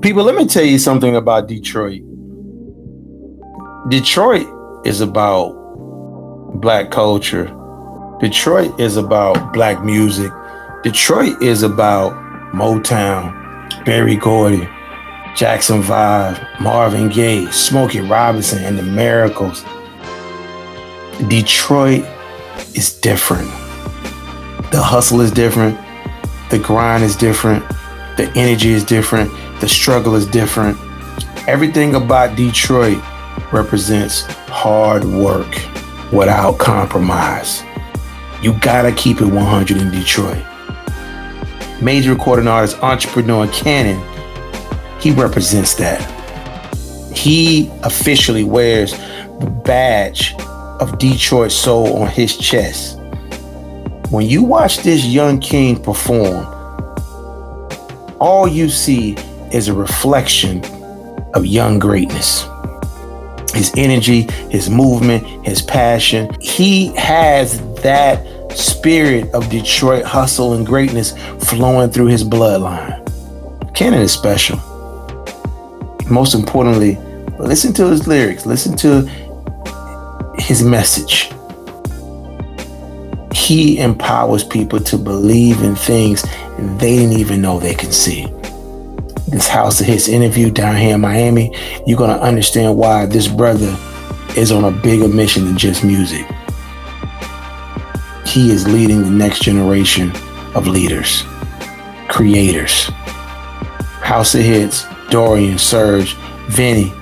People, let me tell you something about Detroit. Detroit is about black culture. Detroit is about black music. Detroit is about Motown, Berry Gordy, Jackson 5, Marvin Gaye, Smokey Robinson, and the Miracles. Detroit is different. The hustle is different. The grind is different. The energy is different. The struggle is different. Everything about Detroit represents hard work without compromise. You gotta keep it 100 in Detroit. Major recording artist, entrepreneur Cvnnon, he represents that. He officially wears the badge of Detroit soul on his chest. When you watch this young king perform, all you see is a reflection of young greatness. His energy, his movement, his passion. He has that spirit of Detroit hustle and greatness flowing through his bloodline. Cvnnon is special. Most importantly, listen to his lyrics, listen to his message. He empowers people to believe in things they didn't even know they can see. This House of Hits interview down here in Miami, you're gonna understand why this brother is on a bigger mission than just music. He is leading the next generation of leaders, creators. House of Hits, Dorian, Serge, Vinny,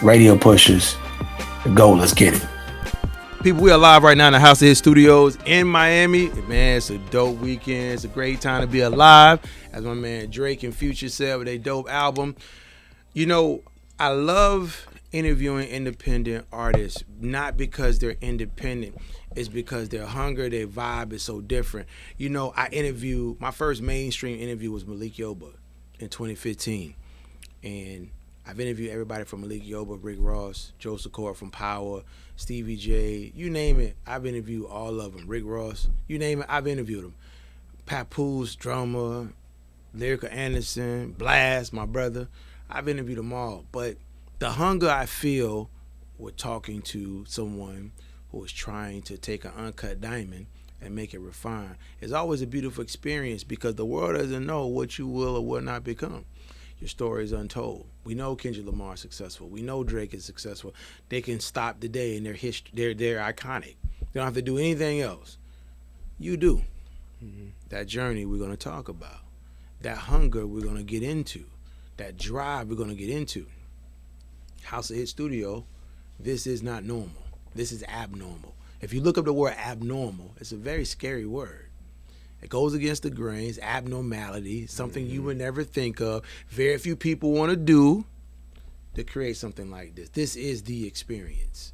Radio Pushers. Go, let's get it. People, we are live right now in the House of Hits studios in Miami. Man, it's a dope weekend. It's a great time to be alive. As my man Drake and Future said with a dope album. You know, I love interviewing independent artists, not because they're independent. It's because their hunger, their vibe is so different. You know, my first mainstream interview was Malik Yoba in 2015. And I've interviewed everybody from Malik Yoba, Rick Ross, Joe Secor from Power, Stevie J, you name it. I've interviewed all of them. Rick Ross, you name it, I've interviewed them. Papoose, drummer, Lyrica Anderson, Blast, my brother. I've interviewed them all. But the hunger I feel with talking to someone who is trying to take an uncut diamond and make it refined is always a beautiful experience, because the world doesn't know what you will or will not become. Your story is untold. We know Kendrick Lamar is successful. We know Drake is successful. They can stop the day and they're iconic. They don't have to do anything else. You do. Mm-hmm. That journey we're going to talk about. That hunger we're going to get into. That drive we're going to get into. House of Hits Studio, this is not normal. This is abnormal. If you look up the word abnormal, it's a very scary word. It goes against the grains, abnormality, something you would never think of. Very few people want to do to create something like this. This is the experience.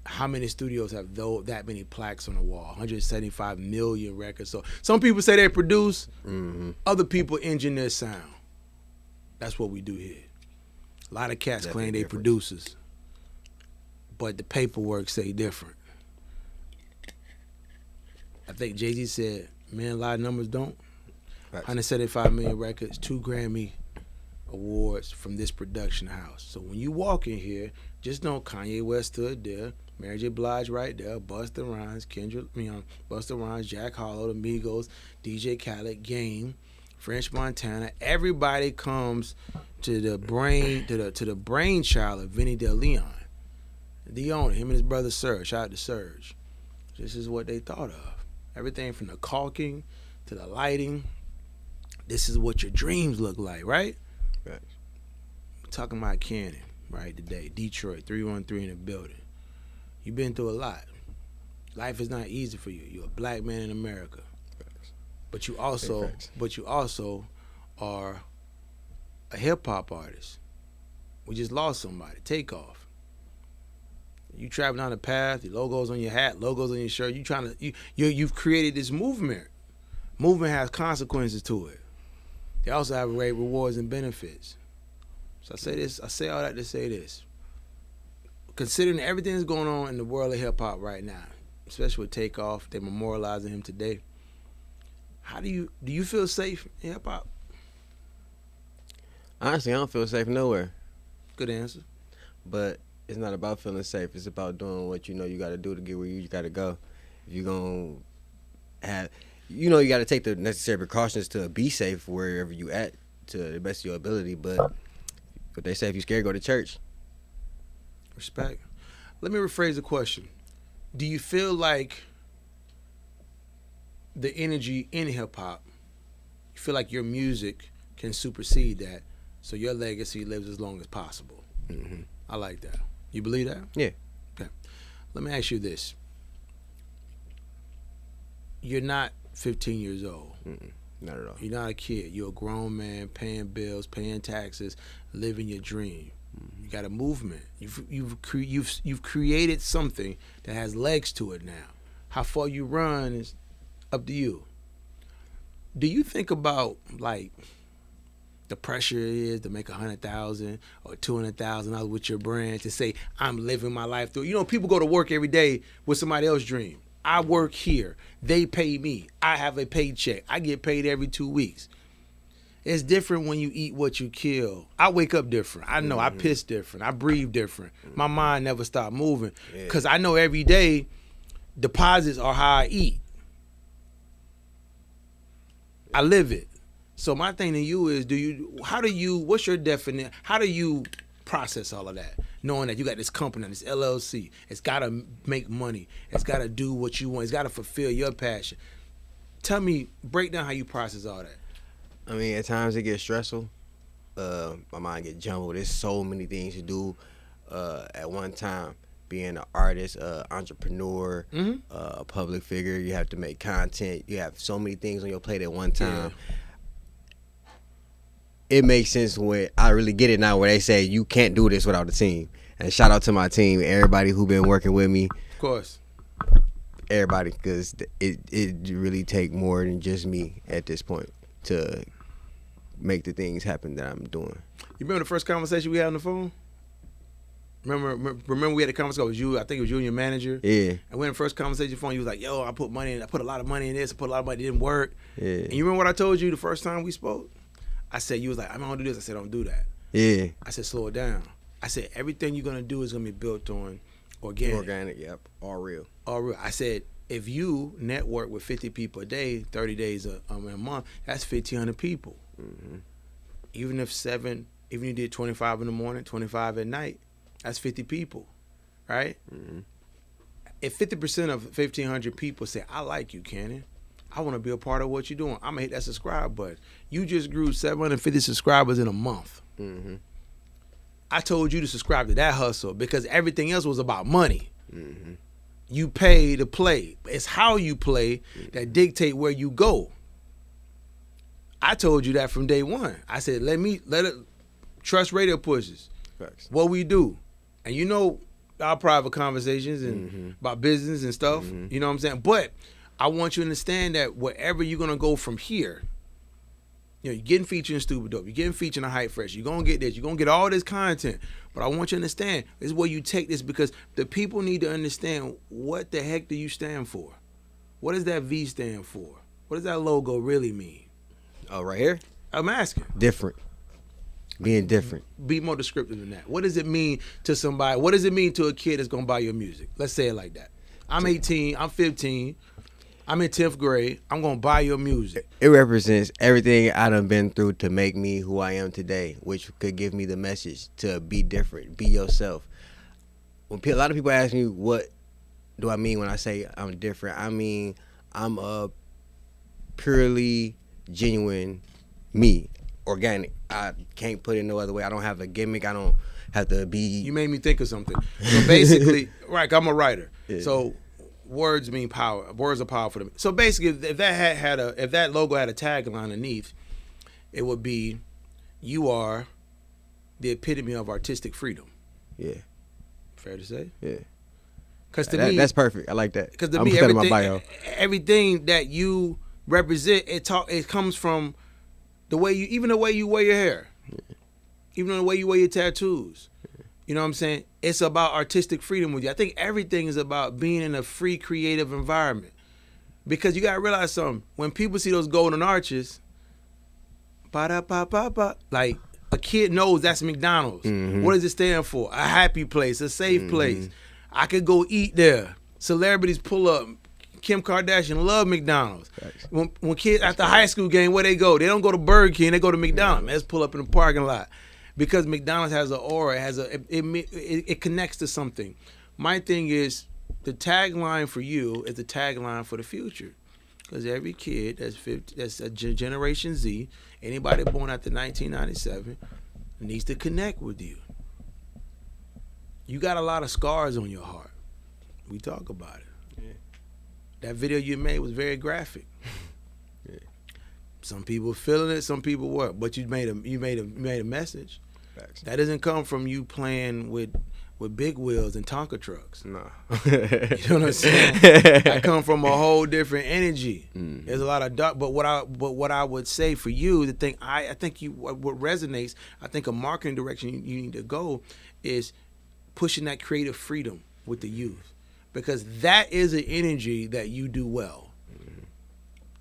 How many studios have that many plaques on the wall? 175 million records. So some people say they produce, other people engineer sound. That's what we do here. A lot of cats claim they producers, but the paperwork say different. I think Jay-Z said, man, a lot of numbers don't. 175 million records, 2 Grammy awards from this production house. So when you walk in here, just know Kanye West stood there, Mary J. Blige right there, Busta Rhymes, Busta Rhymes, Jack Harlow, the Migos, DJ Khaled, Game, French Montana. Everybody comes to the brainchild of Vinny Del Leon, the owner, him and his brother Serge. Shout out to Serge. This is what they thought of. Everything from the caulking to the lighting. This is what your dreams look like, right? Right. We're talking about Cvnnon, right, today. Detroit, 313 in the building. You've been through a lot. Life is not easy for you. You're a black man in America. Facts. But you also are a hip-hop artist. We just lost somebody. Takeoff. You traveling down the path, your logos on your hat, logos on your shirt. You've created this movement. Movement has consequences to it. They also have great rewards and benefits. So I say all that to say this. Considering everything that's going on in the world of hip hop right now, especially with Takeoff, they're memorializing him today. Do you feel safe in hip hop? Honestly, I don't feel safe nowhere. Good answer. But it's not about feeling safe. It's about doing what you know you got to do to get where you got to go. If you're going to have, you know, you got to take the necessary precautions to be safe wherever you at to the best of your ability. But they say if you're scared, go to church. Respect. Let me rephrase the question. Do you feel like the energy in hip hop, you feel like your music can supersede that so your legacy lives as long as possible? Mm-hmm. I like that. You believe that? Yeah. Okay. Let me ask you this. You're not 15 years old. Mm-mm. Not at all. You're not a kid. You're a grown man paying bills, paying taxes, living your dream. Mm-hmm. You got a movement. You've created something that has legs to it now. How far you run is up to you. Do you think about like the pressure it is to make $100,000 or $200,000 with your brand to say I'm living my life through? You know, people go to work every day with somebody else's dream. I work here. They pay me. I have a paycheck. I get paid every 2 weeks. It's different when you eat what you kill. I wake up different. I know I piss different. I breathe different. My mind never stopped moving because I know every day deposits are how I eat. I live it. So my thing to you is, what's your definition? How do you process all of that? Knowing that you got this company, this LLC, it's got to make money. It's got to do what you want. It's got to fulfill your passion. Tell me, break down how you process all that. I mean, at times it gets stressful. My mind gets jumbled. There's so many things to do at one time. Being an artist, entrepreneur, a public figure, you have to make content. You have so many things on your plate at one time. It makes sense when I really get it now where they say you can't do this without a team. And shout out to my team, everybody who been working with me. Of course. Everybody, because it really take more than just me at this point to make the things happen that I'm doing. You remember the first conversation we had on the phone? Remember we had a conversation. It was you. I think it was you and your manager. Yeah. And when the first conversation on the phone, you was like, "Yo, I put a lot of money in this. I put a lot of money. It didn't work." Yeah. And you remember what I told you the first time we spoke? I said, you was like, "I'm gonna do this." I said, "Don't do that." Yeah. I said, "Slow it down." I said, "Everything you're gonna do is gonna be built on organic." Organic, yep. All real. All real. I said, if you network with 50 people a day, 30 days a month, that's 1,500 people. Mm-hmm. Even you did 25 in the morning, 25 at night, that's 50 people, right? Mm-hmm. If 50% of 1,500 people say, "I like you, Cannon. I want to be a part of what you're doing. I'm going to hit that subscribe button." You just grew 750 subscribers in a month. Mm-hmm. I told you to subscribe to that hustle because everything else was about money. Mm-hmm. You pay to play. It's how you play that dictate where you go. I told you that from day one. I said, let it trust Radio Pushers. Facts. What we do. And you know our private conversations and about business and stuff. You know what I'm saying? But I want you to understand that wherever you're going to go from here, you know, you're getting featured in Stupid Dope. You're getting featured in Hype Fresh. You're going to get this. You're going to get all this content. But I want you to understand, this is where you take this because the people need to understand what the heck do you stand for? What does that V stand for? What does that logo really mean? Oh, right here? I'm asking. Different. Being different. Be more descriptive than that. What does it mean to somebody? What does it mean to a kid that's going to buy your music? Let's say it like that. I'm 18. I'm 15. I'm in 10th grade. I'm going to buy your music. It represents everything I done been through to make me who I am today, which could give me the message to be different, be yourself. When a lot of people ask me, what do I mean when I say I'm different? I mean, I'm a purely genuine me, organic. I can't put it no other way. I don't have a gimmick. I don't have to be. You made me think of something. So basically, right, I'm a writer. Yeah. So words mean power. Words are powerful to me. So basically, if that if that logo had a tagline underneath, it would be, "You are the epitome of artistic freedom." Yeah. Fair to say? Yeah. Because to me, that's perfect. I like that. Because to I'm me, studying my bio. everything that you represent, it comes from the way you wear your hair, even the way you wear your tattoos. You know what I'm saying? It's about artistic freedom with you. I think everything is about being in a free, creative environment. Because you gotta realize something. When people see those golden arches, like a kid knows that's McDonald's. What does it stand for? A happy place, a safe place. I could go eat there. Celebrities pull up. Kim Kardashian love McDonald's. When kids after high school game, where they go? They don't go to Burger King. They go to McDonald's. Let's pull up in the parking lot because McDonald's has an aura. It connects to something. My thing is the tagline for you is the tagline for the future, because every kid that's a Generation Z, anybody born after 1997, needs to connect with you. You got a lot of scars on your heart. We talk about it. That video you made was very graphic. Some people feeling it, some people weren't. But you made a message. Facts. That doesn't come from you playing with big wheels and Tonka trucks. No. You know what I'm saying? I come from a whole different energy. There's a lot of dark. But what I would say for you, the thing I think what resonates, I think a marketing direction you need to go is pushing that creative freedom with the youth. Because that is an energy that you do well.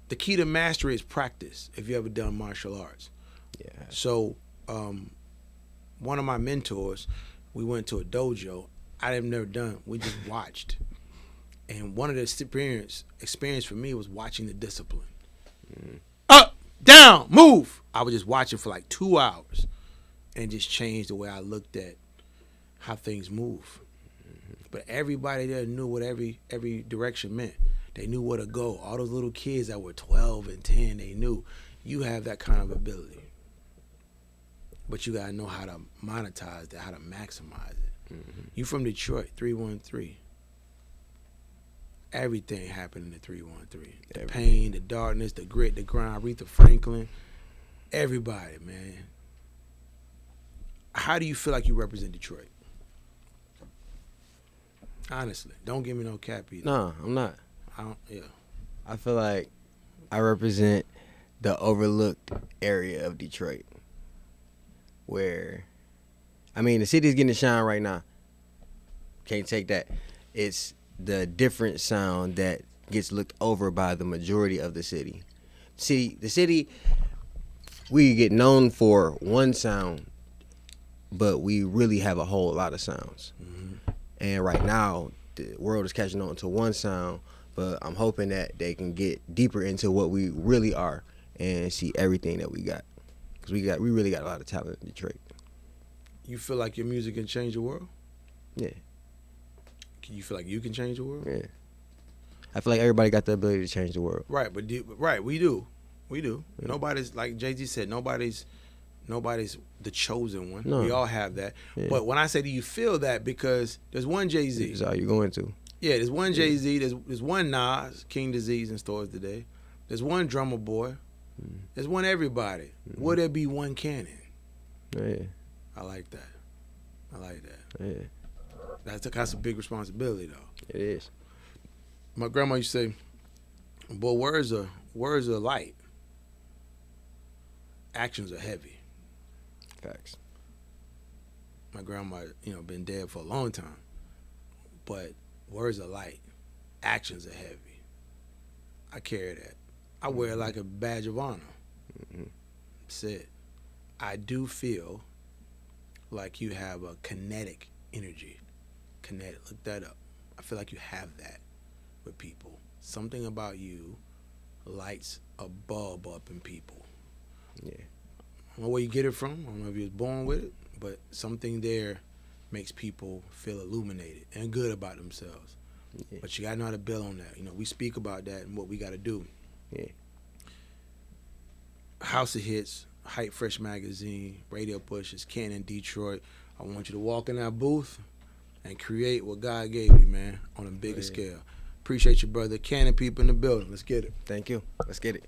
The key to mastery is practice, if you ever done martial arts. Yeah. So one of my mentors, we went to a dojo. I had never done. We just watched. And one of the experience for me was watching the discipline. Up, down, move. I was just watching for like 2 hours. And it just changed the way I looked at how things move. But everybody there knew what every direction meant. They knew where to go. All those little kids that were 12 and 10, they knew. You have that kind of ability. But you got to know how to monetize that, how to maximize it. You from Detroit, 313. Everything happened in the 313. The pain, the darkness, the grit, the grind, Aretha Franklin. Everybody, man. How do you feel like you represent Detroit? Honestly, don't give me no cap either. No, I'm not. Yeah. I feel like I represent the overlooked area of Detroit, where, I mean, the city's getting to shine right now. Can't take that. It's the different sound that gets looked over by the majority of the city. See, the city, we get known for one sound, but we really have a whole lot of sounds. And right now, the world is catching on to one sound, but I'm hoping that they can get deeper into what we really are and see everything that we got. Because we really got a lot of talent in Detroit. You feel like your music can change the world? Yeah. You feel like you can change the world? Yeah. I feel like everybody got the ability to change the world. Right, but we do. Yeah. Nobody's, like Jay-Z said, nobody's the chosen one. No. We all have that. Yeah. But when I say do you feel that, because there's one Jay-Z. That's all you're going to. Yeah, there's one Jay-Z. There's one Nas, King Disease in stores today. There's one Drummer Boy. There's one everybody. Will there be one Cannon? Yeah. I like that. Yeah. That's a big responsibility, though. It is. My grandma used to say, boy, words are light. Actions are heavy. Facts. My grandma, been dead for a long time. But words are light. Actions are heavy. I carry that. I wear it like a badge of honor. That's it. I do feel like you have a kinetic energy. Kinetic. Look that up. I feel like you have that with people. Something about you lights a bulb up in people. Yeah. I don't know where you get it from. I don't know if you was born with it, but something there makes people feel illuminated and good about themselves. Yeah. But you got to know how to build on that. We speak about that and what we got to do. Yeah. House of Hits, Hype Fresh Magazine, Radio Pushers, Cvnnon, Detroit. I want you to walk in that booth and create what God gave you, man, on a bigger scale. Appreciate you, brother. Cvnnon people in the building. Let's get it. Thank you. Let's get it.